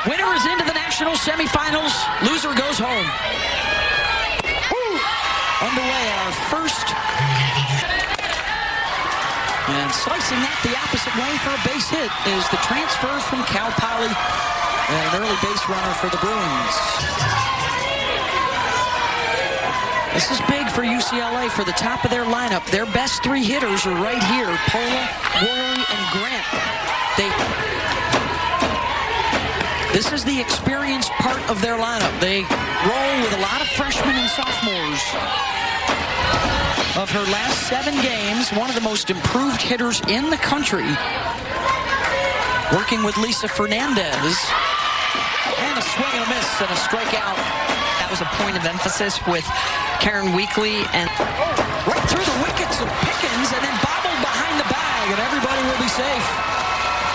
Winner is into the national semifinals. Loser goes home. Underway at our first. And slicing that the opposite way for a base hit is the transfer from Cal Poly. And an early base runner for the Bruins. This is big for UCLA for the top of their lineup. Their best three hitters are right here. Pola, Worley, and Grant. This is the experienced part of their lineup. They roll with a lot of freshmen and sophomores. Of her last 7 games, one of the most improved hitters in the country. Working with Lisa Fernandez. And a swing and a miss and a strikeout. That was a point of emphasis with Karen Weekly. And right through the wickets of Pickens and then bobbled behind the bag. And everybody will be safe.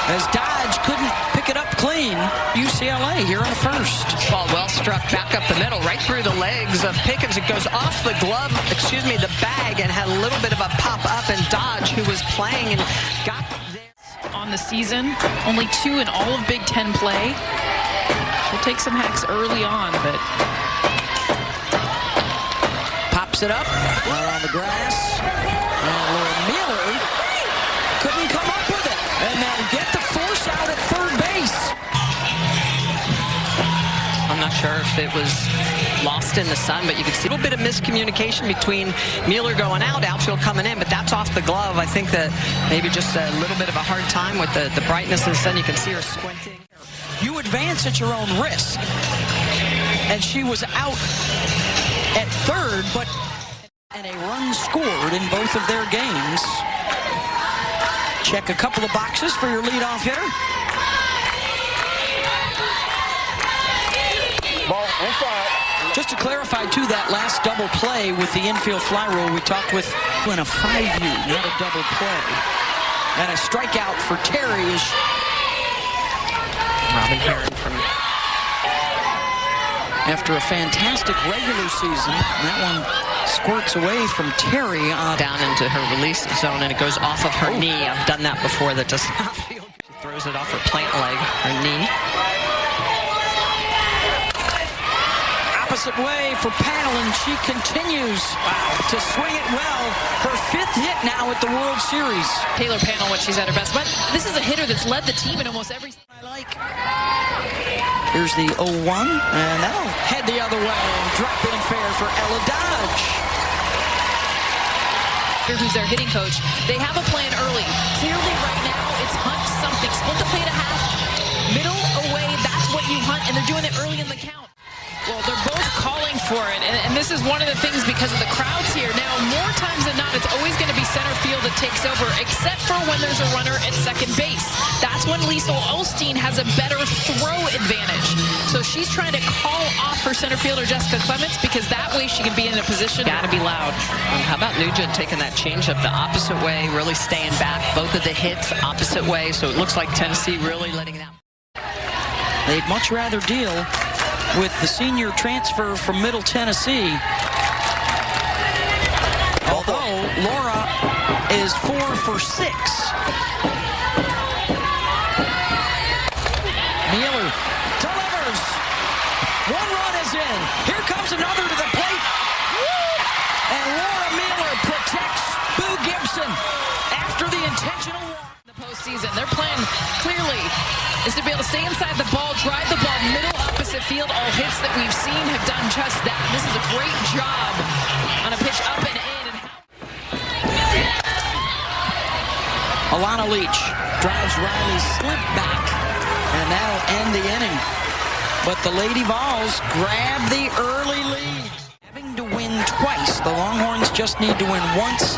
As Dodge couldn't pick it up clean. UCLA here in the first. Ball well struck back up the middle, right through the legs of Pickens. It goes off the glove, the bag, and had a little bit of a pop up, and Dodge, who was playing and got there. On the season, only 2 in all of Big Ten play. She'll take some hacks early on, but pops it up, right on the grass. And Laura Mueller couldn't come up with it. And they'll get the force out at third base. I'm not sure if it was lost in the sun, but you could see a little bit of miscommunication between Mueller going out, outfield coming in, but that's off the glove. I think that maybe just a little bit of a hard time with the brightness in the sun. You can see her squinting. You advance at your own risk. And she was out at third, but and a run scored in both of their games. Check a couple of boxes for your leadoff hitter. Ball inside. Just to clarify, too, that last double play with the infield fly rule, we talked with in a 5U, not a double play. And a strikeout for Terry is Robin Heron from after a fantastic regular season. That one squirts away from Terry down into her release zone, and it goes off of her knee. I've done that before. That does not feel good. She throws it off her plant leg, her knee. Opposite way for Panel, and she continues to swing it well. Her 5th hit now at the World Series. Taylor Panel when she's at her best. But this is a hitter that's led the team in almost every. I like. Here's the 0-1, and that'll head the other way. Drop in fair for Ella Dodge. Who's their hitting coach? They have a plan early. Clearly, right now, it's hunt something. Split the plate a half, middle away. That's what you hunt, and they're doing it early in the count. Well, they're both calling for it, and this is one of the things because of the crowds here. Now, more times than not, it's always going to be center field that takes over, except for when there's a runner at second base. That's when Liesl Olstein has a better throw advantage. So she's trying to call off her center fielder, Jessica Clements, because that way she can be in a position. Got to be loud. And how about Nugent taking that changeup the opposite way, really staying back? Both of the hits opposite way, so it looks like Tennessee really letting it out. They'd much rather deal with the senior transfer from Middle Tennessee. Although Laura is 4 for 6. Mueller delivers. 1 run is in. Here comes another to the plate. And Laura Mueller protects Boo Gibson after the intentional walk. The postseason, their plan clearly is to be able to stay inside the ball, drive the ball middle opposite field. All hits that we've seen have done just that. This is a great job on a pitch up and in. Alana Leach drives Riley Slip back, and that'll end the inning. But the Lady Vols grab the early lead. Having to win twice, the Longhorns just need to win once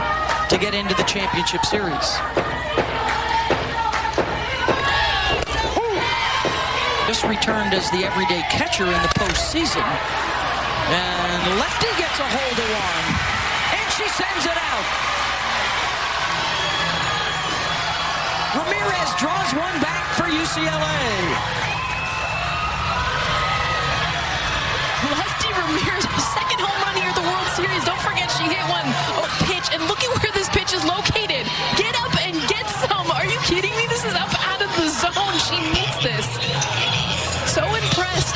to get into the championship series. Just returned as the everyday catcher in the postseason. And lefty gets a hold of one. And she sends it out. Ramirez draws one back for UCLA. Lefty Ramirez, second home run here at the World Series. Don't forget she hit one pitch. And look at where this pitch is located. Get up and get some. Are you kidding me? This is up out of the zone. She needs this. So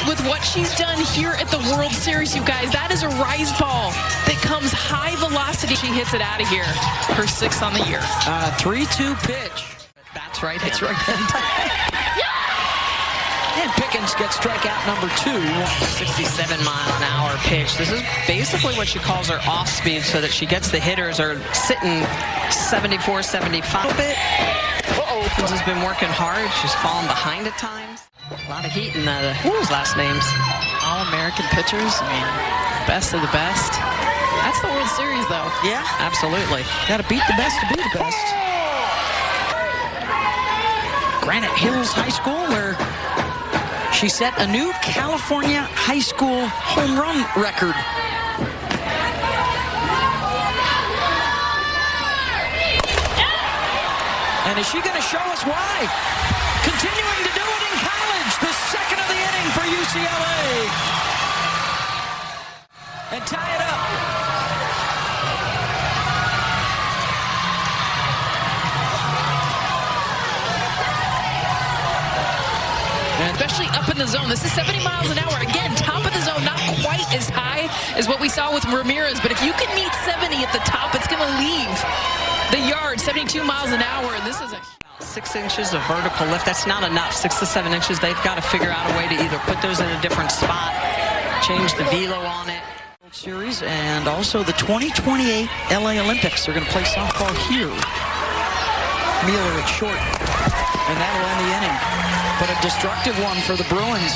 with what she's done here at the World Series, you guys. That is a rise ball that comes high velocity. She hits it out of here. Her 6th on the year. 3-2 pitch. That's right. That's right. And Pickens gets strikeout number 2. 67-mile-an-hour pitch. This is basically what she calls her off speed, so that she gets the hitters are sitting 74, 75 a bit. Pickens has been working hard. She's fallen behind at times. A lot of heat in those last names. All-American pitchers. I mean, best of the best. That's the World Series, though. Yeah, Absolutely. got to beat the best to be the best. Granite Hills High School, where she set a new California high school home run record. And is she going to show us why? Continuing to do it in college. The 2nd of the inning for UCLA. And tie it up. Especially up in the zone. This is 70 miles an hour. Again, top of the zone, not quite as high as what we saw with Ramirez. But if you can meet 70 at the top, it's going to leave the yard 72 miles an hour. And this is a 6 inches of vertical lift. That's not enough. 6 to 7 inches. They've got to figure out a way to either put those in a different spot, change the velo on it. World Series and also the 2028 LA Olympics. They're going to play softball here. Mueller at short. And that'll end the inning. But a destructive one for the Bruins.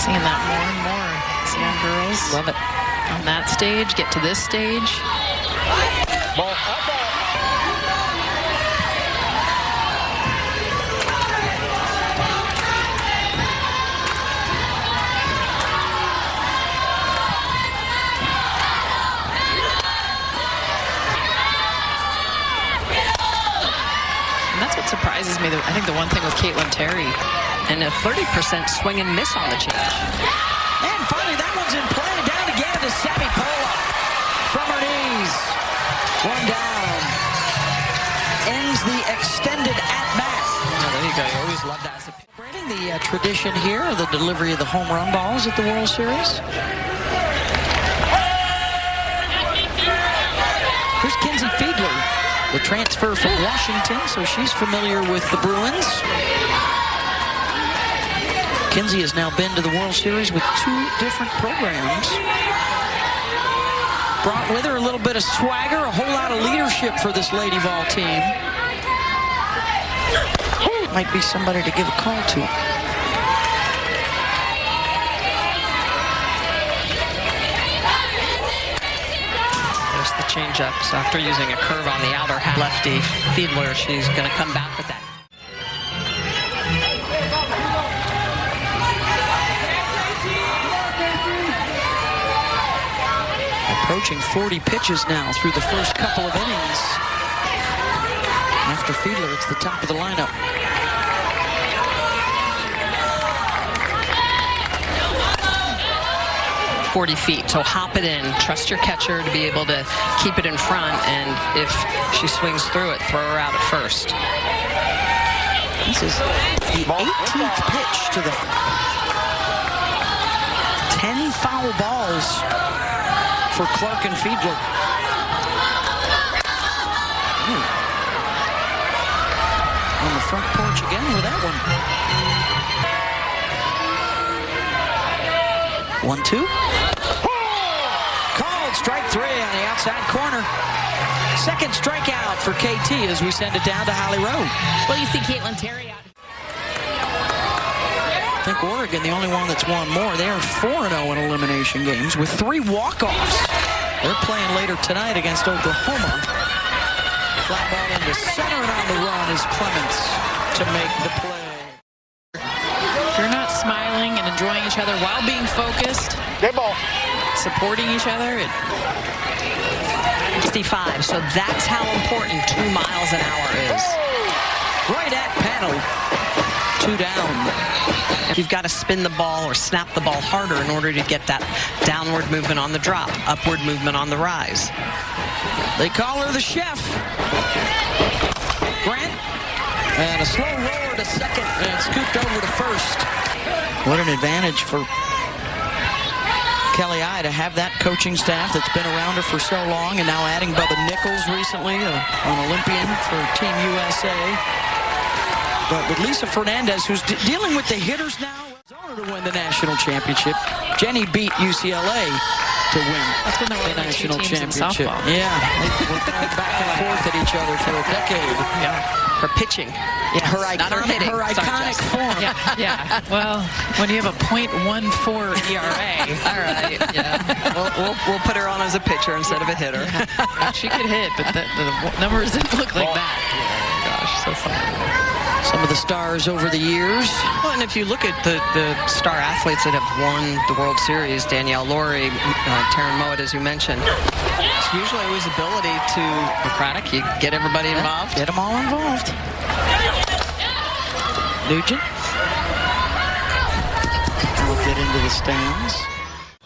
seeing that more and more. These young girls Love it. on that stage get to this stage. Ball outside. That's what surprises me. I think the one thing with Caitlin Terry. And a 30% swing and miss on the change. And finally, that one's in play. Down again to Sammy Pola from her knees. One down. Ends the extended at-bat. Oh, there you go. You always love that. Celebrating the tradition here of the delivery of the home run balls at the World Series. Here's Kinsey Fiedler, the transfer from Washington, so she's familiar with the Bruins. Kinsey has now been to the World Series with 2 different programs. Brought with her a little bit of swagger, a whole lot of leadership for this Lady Vol team. Might be somebody to give a call to. There's the changeup. So after using a curve on the outer half, lefty Fiedler, she's going to come back with that. Approaching 40 pitches now through the first couple of innings. After Fiedler, it's the top of the lineup. .40 feet, so hop it in. Trust your catcher to be able to keep it in front, and if she swings through it, throw her out at first. This is the 18th pitch to the 10 foul balls for Clark and Fiedler. On the front porch again with that one. 1-2. Called strike 3 on the outside corner. Second strikeout for KT as we send it down to Holly Rowe. Well, you see Caitlin Terry out. I think Oregon, the only one that's won more. They are 4-0 in elimination games with 3 walk-offs. They're playing later tonight against Oklahoma. Fly ball into center, and on the run is Clements to make the play. If you're not smiling and enjoying each other while being focused, Good ball. supporting each other, 65, so that's how important 2 miles an hour is. Right at panel. 2 down. You've got to spin the ball or snap the ball harder in order to get that downward movement on the drop, upward movement on the rise. They call her the chef. Grant And a slow roller to second and scooped over to first. What an advantage for Kelly I to have that coaching staff that's been around her for so long, and now adding Bubba Nichols recently, an Olympian for Team USA. But with Lisa Fernandez, who's dealing with the hitters now, Arizona to win the national championship. Jenny beat UCLA to win the national championship. Yeah, they were going back and forth at each other for a decade. Yeah, for pitching. Yeah, her iconic form. Yeah. Well, when you have a .14 ERA. All right. Yeah. We'll put her on as a pitcher instead of a hitter. Yeah. She could hit, but the numbers didn't look like that. Oh, gosh, so fun. Some of the stars over the years. Well, and if you look at the star athletes that have won the World Series, Danielle Laurie, Taryn Mowat, as you mentioned, it's usually always the ability to, Democratic, you get everybody involved. Get them all involved. Nugent. We'll get into the stands.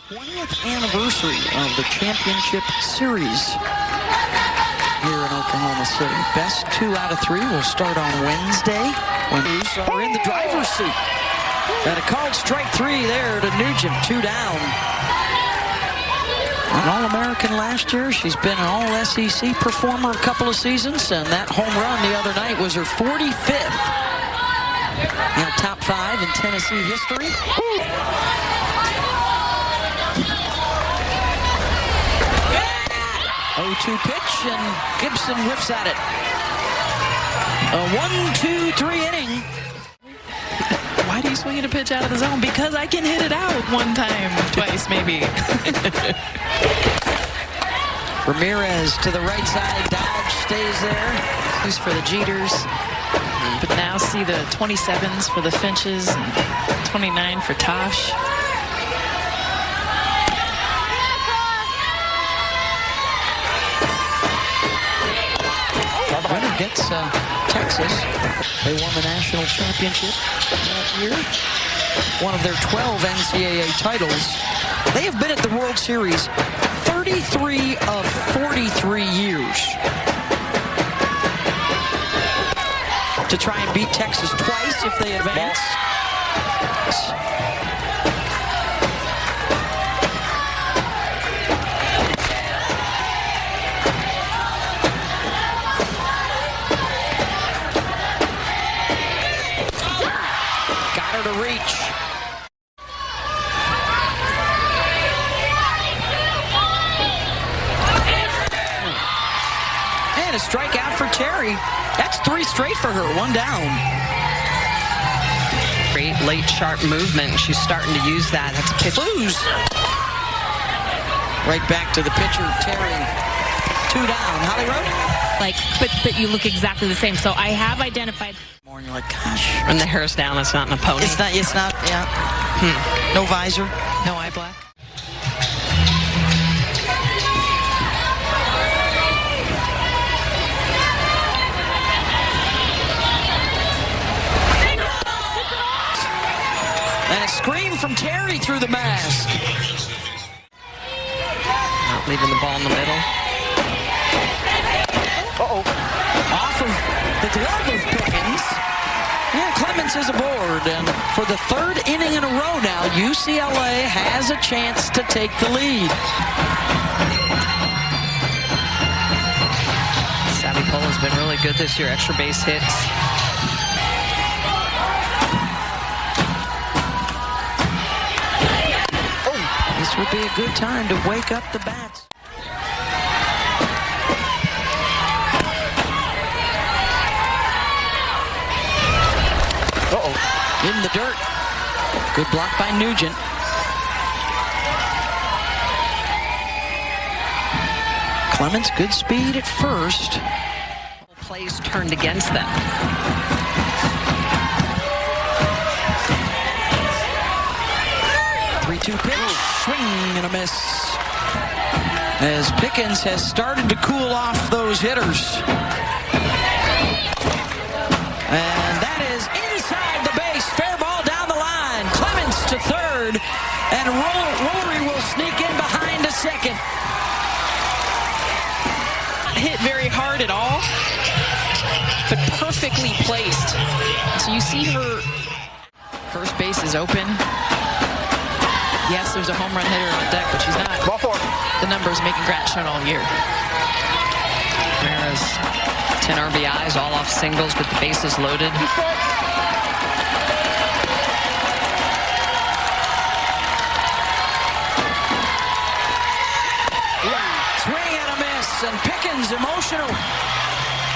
20th anniversary of the championship series here in Oklahoma City. Best 2 out of 3 will start on Wednesday when Blues are in the driver's seat. And a called strike 3 there to Nugent, 2 down. An All-American last year. She's been an All-SEC performer a couple of seasons, and that home run the other night was her 45th. Now top 5 in Tennessee history. 0-2 pitch, and Gibson whiffs at it. A 1-2-3 inning. Why do you swing at a pitch out of the zone? Because I can hit it out one time, twice maybe. Ramirez to the right side. Dodge stays there. Who's for the Jeters. But now see the 27s for the Finches and 29 for Tosh. Winner gets Texas. They won the national championship that year. One of their 12 NCAA titles. They have been at the World Series 33 of 43 years. To try and beat Texas twice if they advance. To reach. And a strikeout for Terry. That's 3 straight for her, 1 down. Great late sharp movement. She's starting to use that. That's a pitch. Blues. Right back to the pitcher, Terry. 2 down. Holly Road? But you look exactly the same. So I have identified. And you're like, gosh. And the hair's down. It's not in a pony. It's not, yeah. No visor. No eye black. And a scream from Terry through the mask. Not leaving the ball in the middle. Off of the glove of Pickens. Yeah, Clemens is aboard, and for the 3rd inning in a row now, UCLA has a chance to take the lead. Savvy Pole has been really good this year. Extra base hits. This would be a good time to wake up the bats. In the dirt. Good block by Nugent. Clemens, good speed at first. Plays turned against them. Three-two pitch, swing and a miss. As Pickens has started to cool off those hitters. And that is inside the base. Fair ball down the line. Clemens to 3rd. And Rory will sneak in behind to 2nd. Not hit very hard at all, but perfect. perfectly placed. So you see her. First base is open. Yes, there's a home run hitter on deck, but she's not. Ball four. The numbers making Grant shown all year. Whereas 10 RBIs, all off singles with the bases loaded. Swing and a miss, and Pickens emotional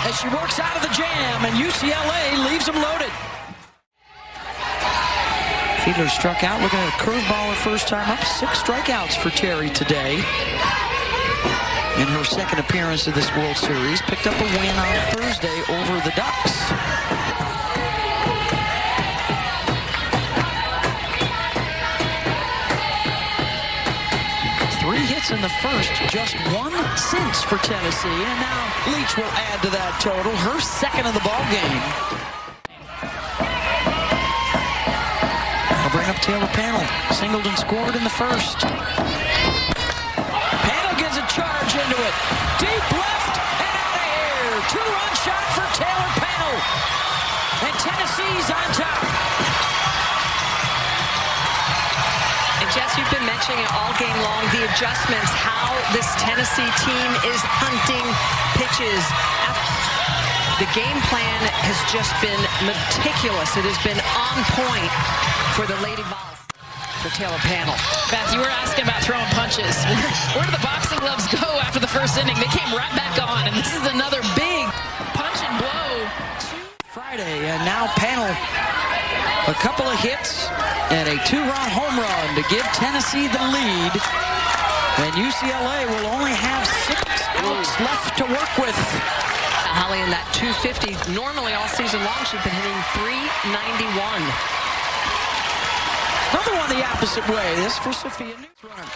as she works out of the jam, and UCLA leaves them loaded. Fiedler struck out, looking at a curveball her first time up. 6 strikeouts for Terry today. In her second appearance of this World Series, picked up a win on Thursday over the Ducks. Three hits in the first, just 1 since for Tennessee, and now Leach will add to that total, her second of the ball game. Bring up Taylor Panel. Singleton scored in the first. Panel gets a charge into it. Deep left and out of here. 2-run shot for Taylor Panel. And Tennessee's on top. And Jess, you've been mentioning it all game long, the adjustments, how this Tennessee team is hunting pitches. The game plan has just been meticulous. It has been on point for the Lady Vols. For Taylor Panel. Beth, you were asking about throwing punches. Where did the boxing gloves go after the first inning? They came right back on, and this is another big punch and blow. Friday, and now Panel. A couple of hits and a 2-run home run to give Tennessee the lead. And UCLA will only have 6 outs left to work with. Holly in that 250. Normally all season long she's been hitting 391. Another one the opposite way. This for Sophia Newsrunner.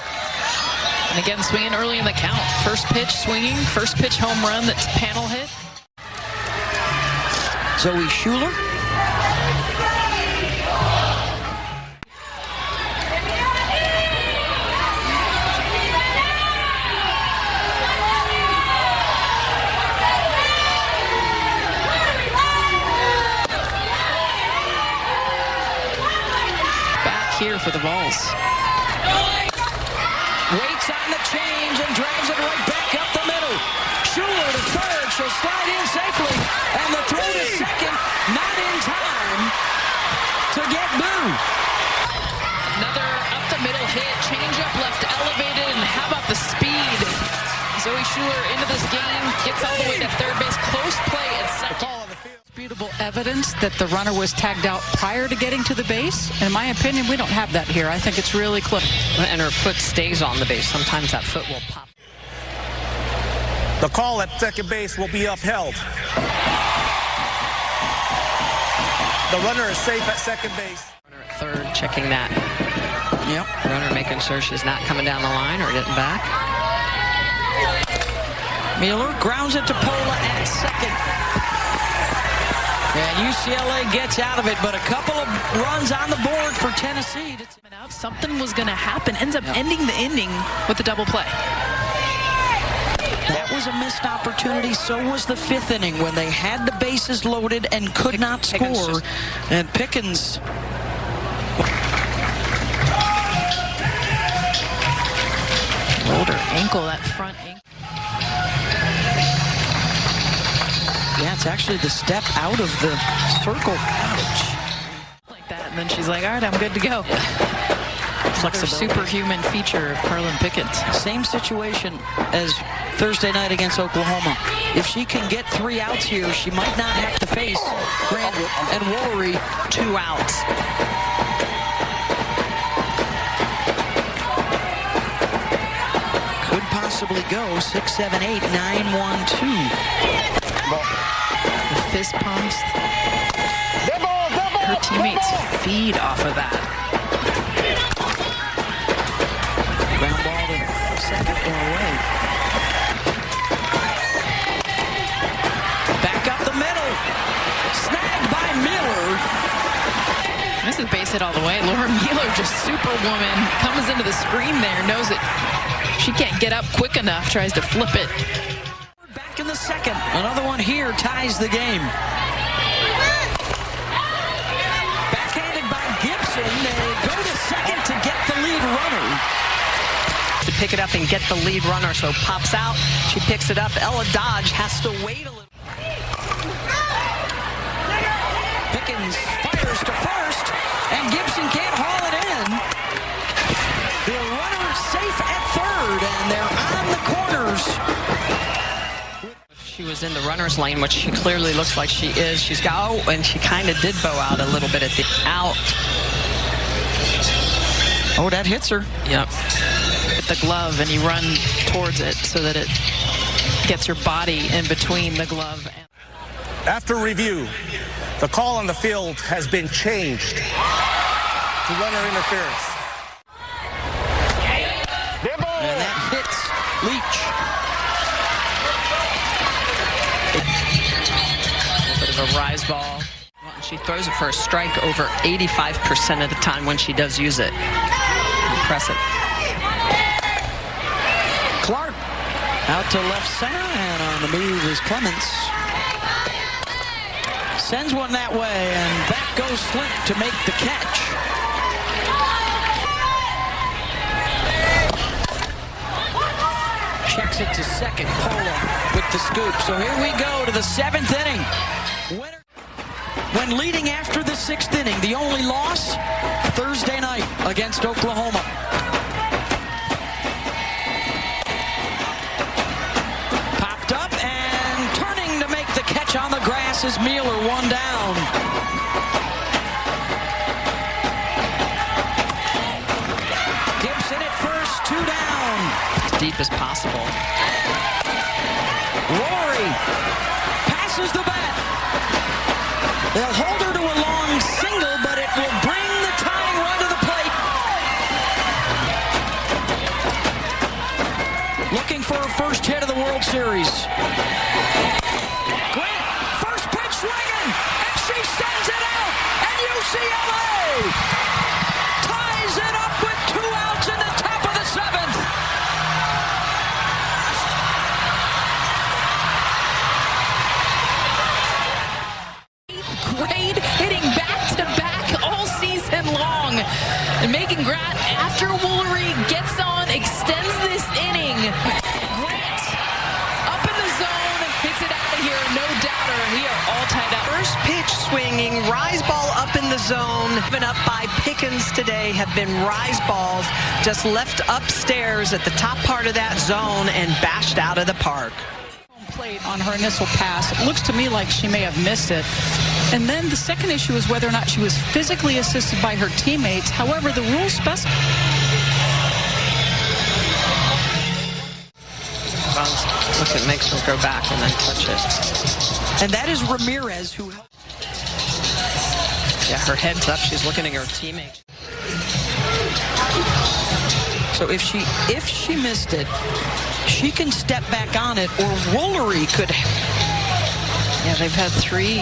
And again, swinging early in the count. First pitch swinging, first pitch home run that Panel hit. Zoe Schuler. Here for the Vols. Waits on the change and drives it right back up the middle. Schuler to third. She'll slide in safely. And the throw to second. Not in time to get Boo. Another up the middle hit. Change up left elevated. And how about the speed? Zoe Schuler into this game. Gets all the way to third base. Close play at second. Disputable evidence that the runner was tagged out prior to getting to the base. In my opinion, we don't have that here. I think it's really close. And her foot stays on the base. Sometimes that foot will pop. The call at second base will be upheld. The runner is safe at second base. Runner at third, checking that. Yep. Runner making sure she's not coming down the line or getting back. Mueller grounds it to Pola at second. And UCLA gets out of it, but a couple of runs on the board for Tennessee. Something was going to happen. Ends up ending the inning with a double play. That was a missed opportunity. So was the 5th inning when they had the bases loaded and could not score. And Pickens rolled her ankle, that front ankle. Yeah, it's actually the step out of the circle. Ouch. Like that, and then she's like, all right, I'm good to go. Another superhuman feature of Carlin Pickens. Same situation as Thursday night against Oklahoma. If she can get 3 outs here, she might not have to face Grant and Woolery. 2 outs. Could possibly go 6, 7, 8, 9, 1, 2. The fist pumps. Her teammates feed off of that. Ground ball to second or away. Back up the middle. Snagged by Miller. This is base hit all the way. Laura Mueller, just superwoman, comes into the screen there, knows it. She can't get up quick enough, tries to flip it. Back in the second. Another one here ties the game. pick it up and get the lead runner. So pops out, she picks it up. Ella Dodge has to wait a little. Pickens fires to first, and Gibson can't haul it in. The runner safe at third, and they're on the corners. She was in the runner's lane, which she clearly looks like she is. She's got, oh, and she kind of did bow out a little bit at the out. Oh, that hits her. Yep. With the glove, and you run towards it so that it gets her body in between the glove. After review, the call on the field has been changed to runner interference. And that hits Leach. A little bit of a rise ball. She throws it for a strike over 85% of the time when she does use it. Impressive. Clark out to left center, and on the move is Clements. Sends one that way, and back goes Slint to make the catch. Checks it to second. Pola with the scoop. So here we go to the 7th inning. Winner. When leading after the 6th inning, the only loss Thursday night against Oklahoma. Popped up and turning to make the catch on the grass is Mueller, one down. Gibson at first, 2 down. As deep as possible. Rory passes the bat. They'll hold her to a long single, but it will bring the tying run to the plate. Looking for her first hit of the World Series. Grant, first pitch swinging, and she sends it out, and UCLA ties it up with 2 outs in the top of the 7th. Grade hitting back-to-back all season long. And Megan Grant, after Woolery gets on, extends this inning. Grant up in the zone, hits it out of here, no doubter. We are all tied up. First pitch swinging, rise ball up in the zone. Been up by Pickens today have been rise balls just left upstairs at the top part of that zone and bashed out of the park. Plate on her initial pass. It looks to me like she may have missed it. And then the second issue is whether or not she was physically assisted by her teammates. However, the rules specify. Look, it makes her go back and then touch it. And that is Ramirez who helped. Yeah, her head's up. She's looking at her teammate. So if she missed it, she can step back on it, or Woolery could. Yeah, they've had 3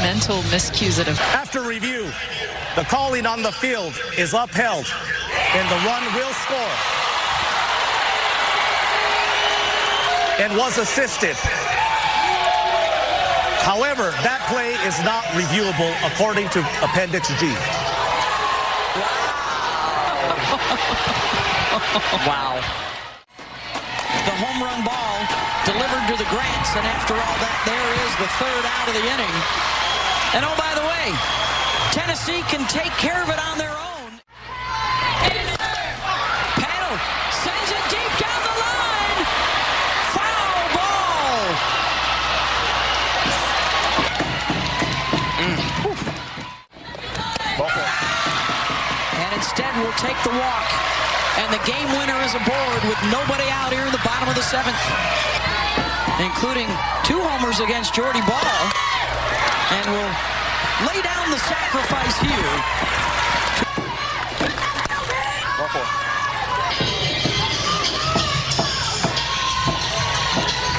mental miscues that have. After review, the calling on the field is upheld, and the run will score. And was assisted. However, that play is not reviewable according to Appendix G. Wow. The home run ball delivered to the Grants, and after all that, there is the 3rd out of the inning. And oh, by the way, Tennessee can take care of it on their own. Paddle sends it deep down the line. Foul ball. And instead, we'll take the walk. And the game winner is aboard with nobody out here in the bottom of the 7th, including 2 homers against Jordy Ball. And we'll lay down the sacrifice here.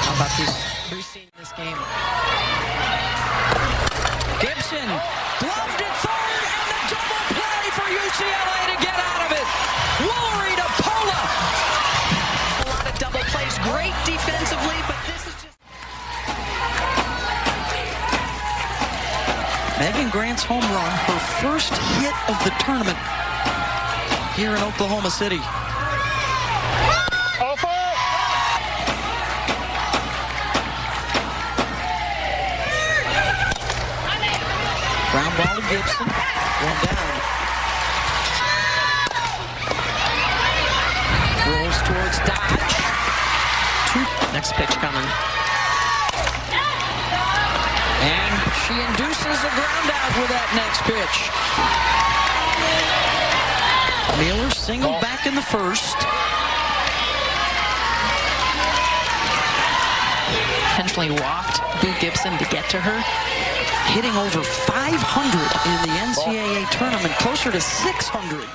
How about these 3 scenes in this game? Gibson gloved it third, and the double play for UCLA to get out of it. Woolery to Pola. A lot of double plays. Great defensively, but this is just... Megan Grant's home run, her first hit of the tournament here in Oklahoma City. Ground ball to Gibson. One down. Rolls towards Dodge. Next pitch coming. And she induces a ground out with that next pitch. Mueller singled back in the first. Intentionally walked Boo Gibson to get to her. Hitting over 500 in the NCAA tournament, closer to 600.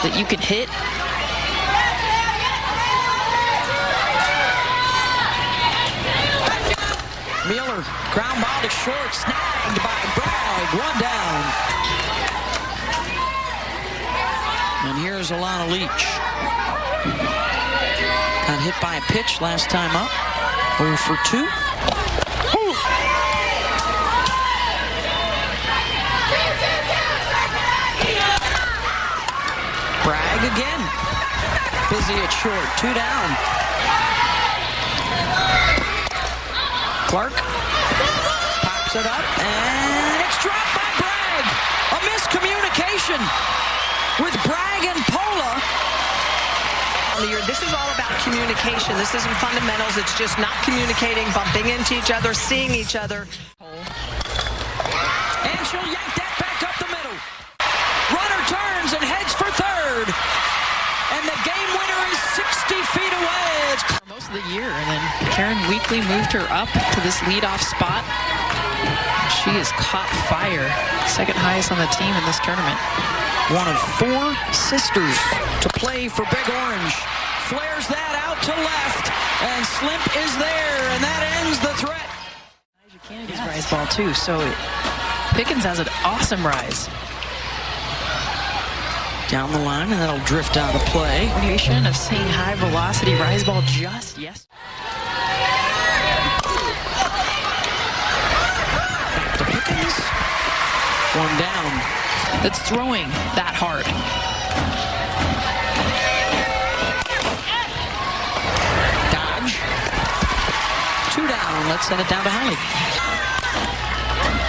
That you can hit. Mueller, ground ball to short, snagged by Bragg, one down. And here's Alana Leach. Got hit by a pitch last time up. 0 for 2. Bragg again. Busy at short, 2 down. Clark pops it up, and it's dropped by Bragg. A miscommunication with Bragg and Pola. This is all about communication. This isn't fundamentals. It's just not communicating, bumping into each other, seeing each other. And she'll yank that back up the middle. Runner turns and heads for third. And the game winner is 60 feet away. It's Most of the year, and then Karen Weekly moved her up to this leadoff spot. She has caught fire. Second highest on the team in this tournament. one of 4 sisters to play for Big Orange. Flares that out to left, and Slimp is there, and that ends the threat. Kennedy's rise ball too, so Pickens has an awesome rise. Down the line, and that'll drift out of play. Combination of seeing high velocity rise ball just yes. Back to Pickens. One down. That's throwing that hard. Dodge. 2 down. Let's send it down to Hallie.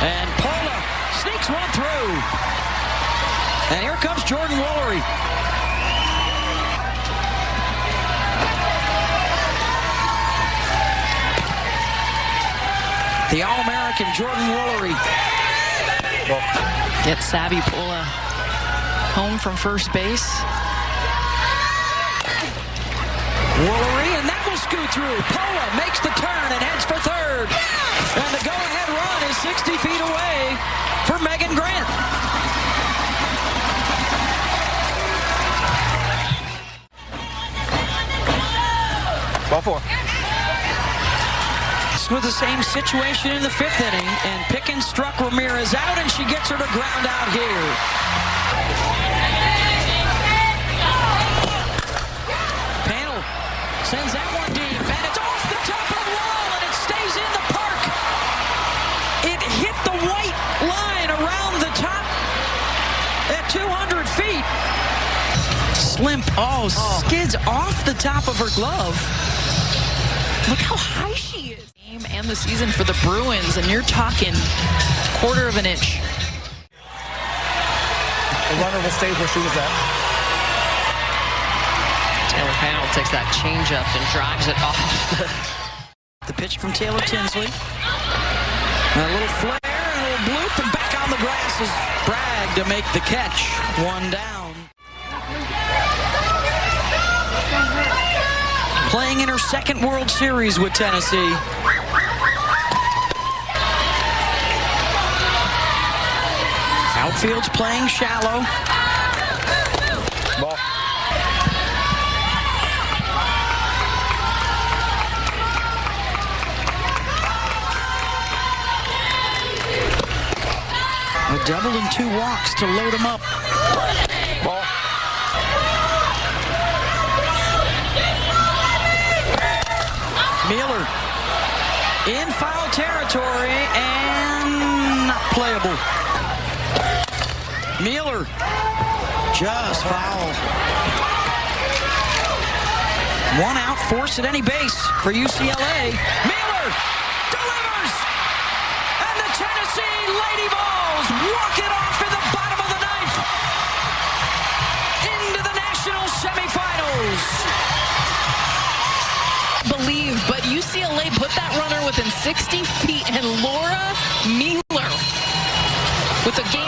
And Pola sneaks one through. And here comes Jordan Woolery. The All-American Jordan Woolery. Get savvy Pola home from first base. Woolery, and that will scoot through. Pola makes the turn and heads for third. And the go-ahead run is 60 feet away for Megan Grant. Ball 4. With the same situation in the 5th inning, and Pickens struck Ramirez out, and she gets her to ground out here. Panel sends that one deep, and it's off the top of the wall, and it stays in the park. It hit the white line around the top at 200 feet. Slimp, skids off the top of her glove. Look how high she is. And the season for the Bruins, and you're talking quarter of an inch. The runner will stay where she was at. Taylor Panel takes that changeup and drives it off. The pitch from Taylor Tinsley. A little flare and a little bloop, and back on the grass is Bragg to make the catch. 1 down. Playing in her 2nd World Series with Tennessee. Outfield's playing shallow. Ball. A double and 2 walks to load him up. Ball. Mueller in foul territory and not playable. Mueller just foul. One out, force at any base for UCLA. Mueller delivers, and the Tennessee Lady Vols walk it off in the bottom of the ninth into the national semifinals. Believe, but UCLA put that runner within 60 feet, and Laura Mueller with a game